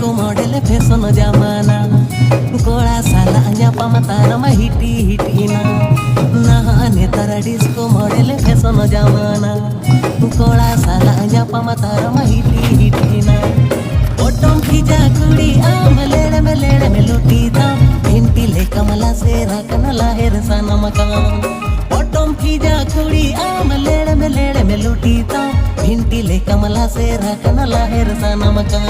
disco model fashion जमाना कोड़ा साला ᱧᱟᱯᱟᱢ तारमा हिटी हिटीना ना नेतार डिस्को मॉडल फैशन जमाना कोड़ा साला ᱧᱟᱯᱟᱢ तारमा हिटी हिटीना ओटम खिजा कुड़ी आम लेड़े में लुटीता भिंटी ले कमला से रखन लहर सनम का ओटम खिजा कुड़ी आम लेड़े में लुटीता भिंटी ले कमला से रखन लहर सनम का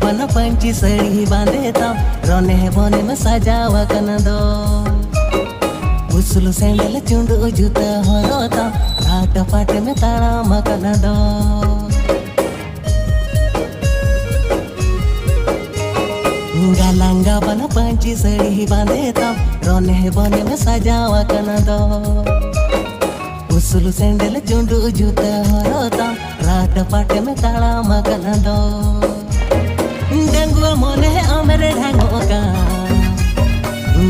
बन पंची सड़ी बांधेता रोने बोने में सजावा कन दो उसलू सैंडल चुंडू जूता हरोता घाट पाट में ताड़ा मकन दो गालंगा बन पंची सड़ी बांधेता रोने बोने में सजावा कन दो उसलू सैंडल चुंडू जूता हरोता घाट पाट में ताड़ा मकन दो डंगुआ मोने अमरे ढंगोका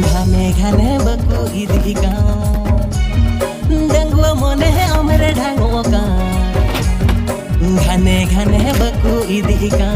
घने घने बकु इदिका डंगुआ मोने अमरे ढंगोका घने घने बकु इदिका